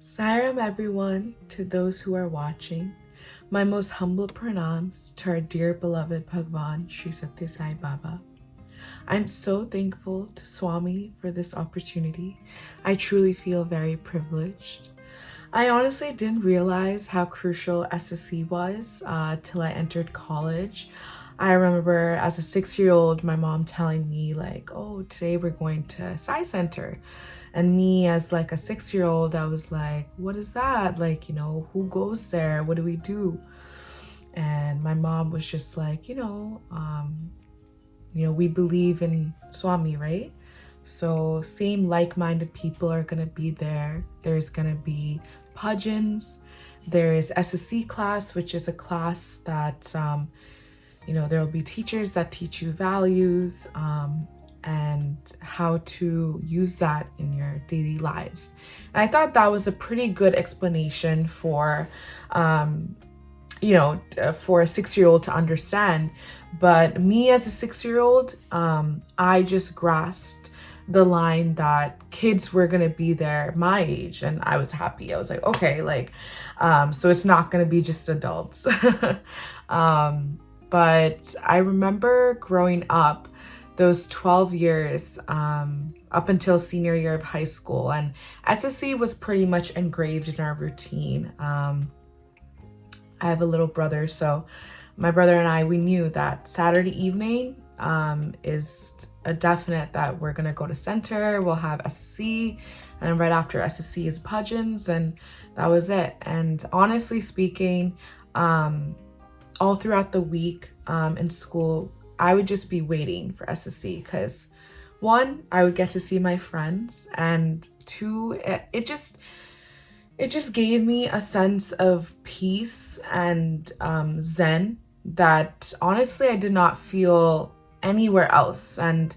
Sairam everyone, to those who are watching. My most humble pranams to our dear beloved Bhagwan Sri Sathya Sai Baba. I'm so thankful to Swami for this opportunity. I truly feel very privileged. I honestly didn't realize how crucial SSE was till I entered college. I remember as a 6-year-old, my mom telling me like, oh, today we're going to Sai Center. And me as like a 6-year-old, I was like, what is that? Like, who goes there? What do we do? And my mom was just like, we believe in Swami, right? So same like-minded people are gonna be there. There's gonna be bhajans. There is SSE class, which is a class that, there will be teachers that teach you values and how to use that in your daily lives. And I thought that was a pretty good explanation for, for a 6-year-old to understand. But me as a 6-year-old, I just grasped the line that kids were gonna be there my age, and I was happy. I was like, okay, so it's not gonna be just adults. But I remember growing up those 12 years up until senior year of high school, and SSE was pretty much engraved in our routine. I have a little brother, so my brother and I, we knew that Saturday evening is a definite that we're gonna go to center, we'll have SSE, and right after SSE is bhajans, and that was it. And honestly speaking, all throughout the week in school, I would just be waiting for SSE because one, I would get to see my friends, and two, it just gave me a sense of peace and zen that honestly I did not feel anywhere else. And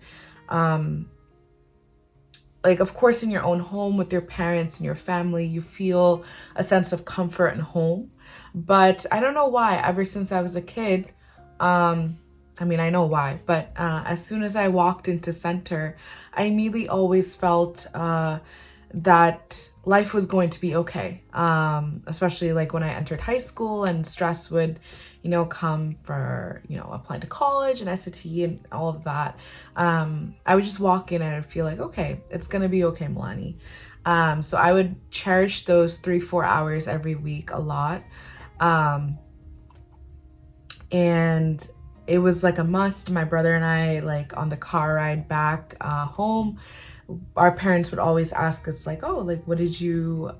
of course in your own home with your parents and your family, you feel a sense of comfort and home. But I don't know why, ever since I was a kid, I know why, but as soon as I walked into center, I immediately always felt that life was going to be okay. Especially like when I entered high school and stress would, come for, applying to college and SAT and all of that. I would just walk in and I'd feel like, okay, it's gonna be okay, Milani. So I would cherish those 3-4 hours every week a lot. And it was like a must. My brother and I, like on the car ride back home, our parents would always ask us like, oh, like, what did you,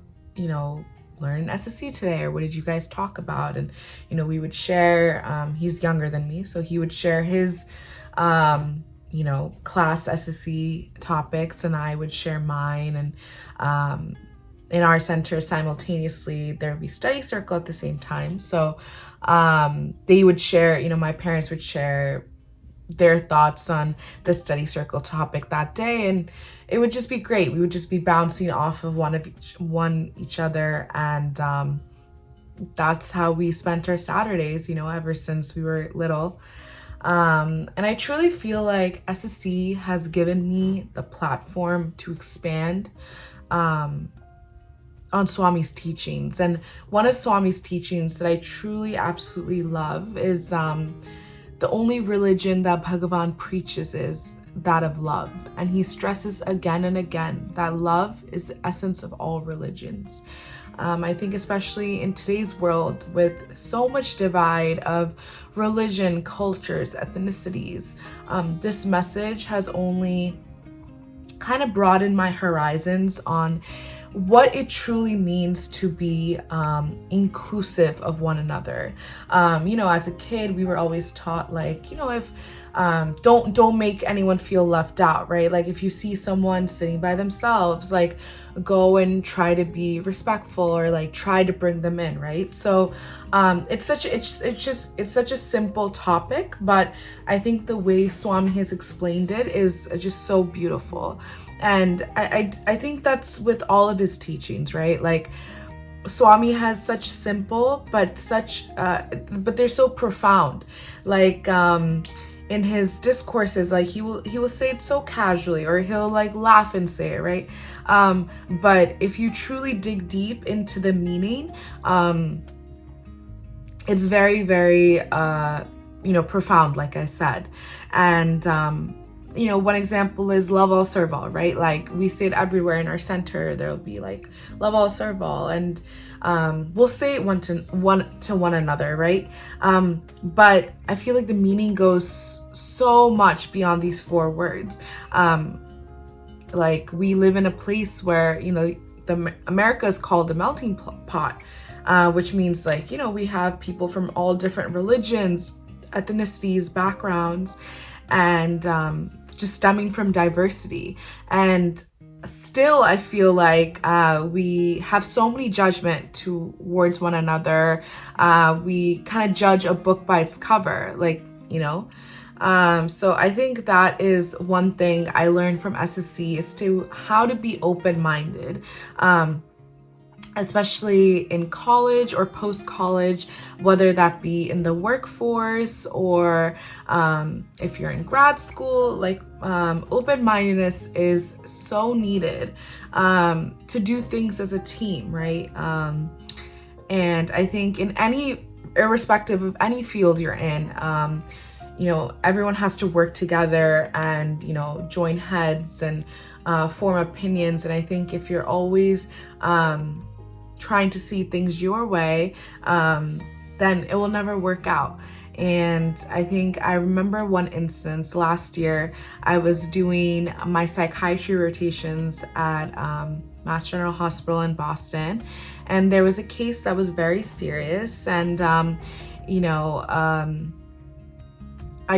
learn in SSE today? Or what did you guys talk about? And, we would share, he's younger than me, so he would share his, class SSE topics, and I would share mine. And in our center simultaneously, there would be study circle at the same time. So they would share, my parents would share their thoughts on the study circle topic that day, and it would just be great. We would just be bouncing off of each other, and that's how we spent our Saturdays, ever since we were little. And I truly feel like SSE has given me the platform to expand on Swami's teachings. And one of Swami's teachings that I truly absolutely love is the only religion that Bhagavan preaches is that of love. And he stresses again and again that love is the essence of all religions. I think especially in today's world with so much divide of religion, cultures, ethnicities, this message has only kind of broadened my horizons on what it truly means to be inclusive of one another. As a kid, we were always taught like, if don't make anyone feel left out, right? Like if you see someone sitting by themselves, like go and try to be respectful or like try to bring them in, right? So it's such a simple topic, but I think the way Swami has explained it is just so beautiful. And I think that's with all of his teachings, right? Like Swami has such simple but they're so profound. Like in his discourses, like he will say it so casually, or he'll like laugh and say it, right? But if you truly dig deep into the meaning, it's very, very profound, like I said. And one example is love all, serve all, right? Like we say it everywhere in our center. There'll be like love all, serve all, and we'll say it one to one another, right? But I feel like the meaning goes so much beyond these 4 words. Like we live in a place where America is called the melting pot, which means like we have people from all different religions, ethnicities, backgrounds, and just stemming from diversity. And still I feel like we have so many judgment towards one another. We kind of judge a book by its cover, so I think that is one thing I learned from SSE, is to how to be open-minded, especially in college or post-college, whether that be in the workforce or if you're in grad school. Like open-mindedness is so needed to do things as a team, right? And I think irrespective of any field you're in, everyone has to work together and join heads and form opinions. And I think if you're always trying to see things your way, then it will never work out. And I think I remember one instance last year. I was doing my psychiatry rotations at Mass General Hospital in Boston, and there was a case that was very serious. And a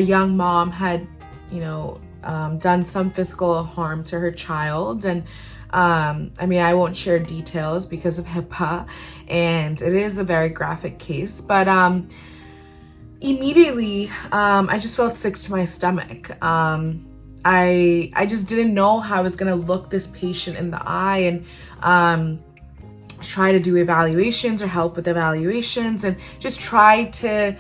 young mom had done some physical harm to her child. And I won't share details because of HIPAA, and it is a very graphic case, but immediately I just felt sick to my stomach. I just didn't know how I was gonna look this patient in the eye and try to do evaluations or help with evaluations, and just try to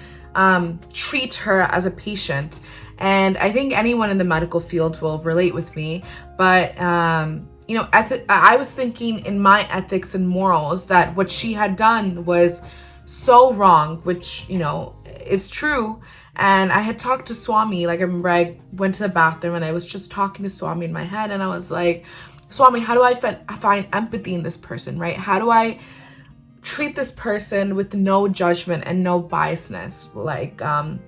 treat her as a patient. And I think anyone in the medical field will relate with me, but I was thinking in my ethics and morals that what she had done was so wrong, which is true. And I had talked to Swami. Like I remember I went to the bathroom and I was just talking to Swami in my head, and I was like, Swami, how do I find empathy in this person, right? How do I treat this person with no judgment and no biasness? Like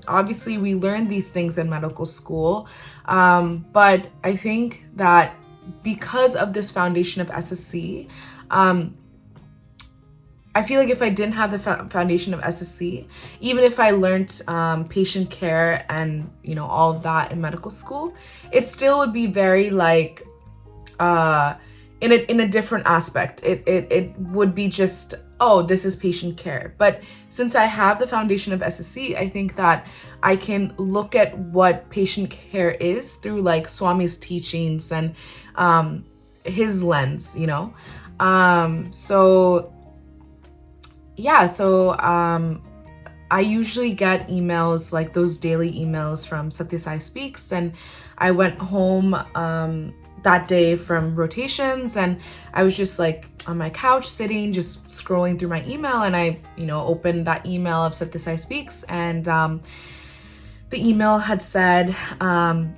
obviously we learn these things in medical school, but I think that because of this foundation of SSE, I feel like if I didn't have the foundation of SSE, even if I learned patient care and all of that in medical school, it still would be very like in a different aspect. It would be just, oh, this is patient care. But since I have the foundation of SSE, I think that I can look at what patient care is through like Swami's teachings and his lens, I usually get emails, like those daily emails from Sathya Sai Speaks, and I went home that day from rotations, and I was just like on my couch sitting, just scrolling through my email, and I, opened that email of Sathya Sai Speaks, and the email had said,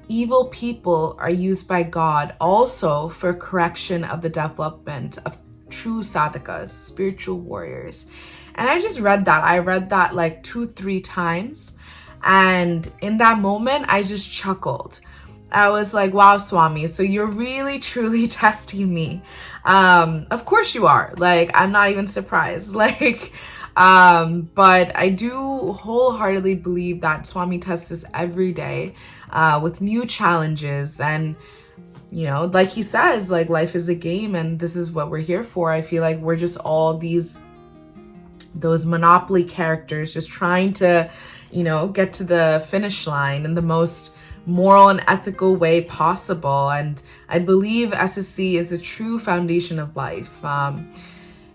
evil people are used by God also for correction of the development of true sadhakas, spiritual warriors. And I just read that. I read that like 2-3 times. And in that moment, I just chuckled. I was like, wow, Swami, so you're really, truly testing me. Of course you are. Like, I'm not even surprised. Like, but I do wholeheartedly believe that Swami tests us every day with new challenges. And, like he says, like life is a game and this is what we're here for. I feel like we're just all those Monopoly characters just trying to, get to the finish line in the most moral and ethical way possible. And I believe SSE is a true foundation of life.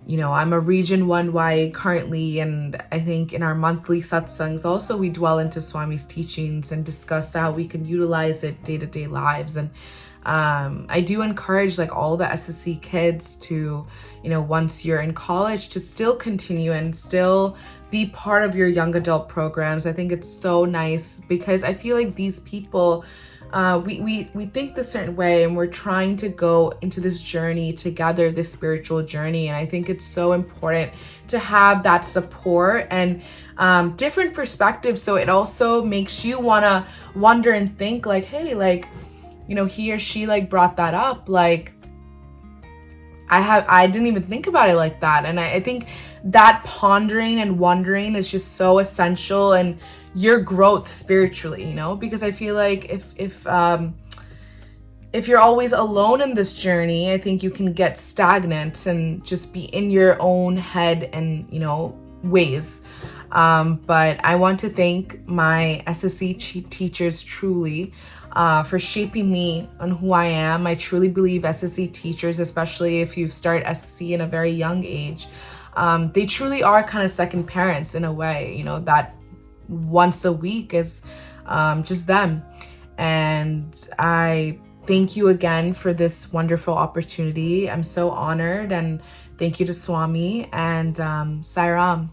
I'm a Region 1Y currently, and I think in our monthly satsangs also we dwell into Swami's teachings and discuss how we can utilize it day-to-day lives. And I do encourage like all the SSE kids to, once you're in college, to still continue and still be part of your young adult programs. I think it's so nice because I feel like these people, we think the certain way, and we're trying to go into this journey together, this spiritual journey. And I think it's so important to have that support and different perspectives. So it also makes you want to wonder and think like, hey, like, he or she like brought that up. Like, I didn't even think about it like that. And I think that pondering and wondering is just so essential in your growth spiritually, because I feel like if you're always alone in this journey, I think you can get stagnant and just be in your own head and, ways. But I want to thank my SSE teachers truly for shaping me on who I am. I truly believe SSE teachers, especially if you start SSE in a very young age, they truly are kind of second parents in a way, that once a week is just them. And I thank you again for this wonderful opportunity. I'm so honored, and thank you to Swami, and Sai Ram.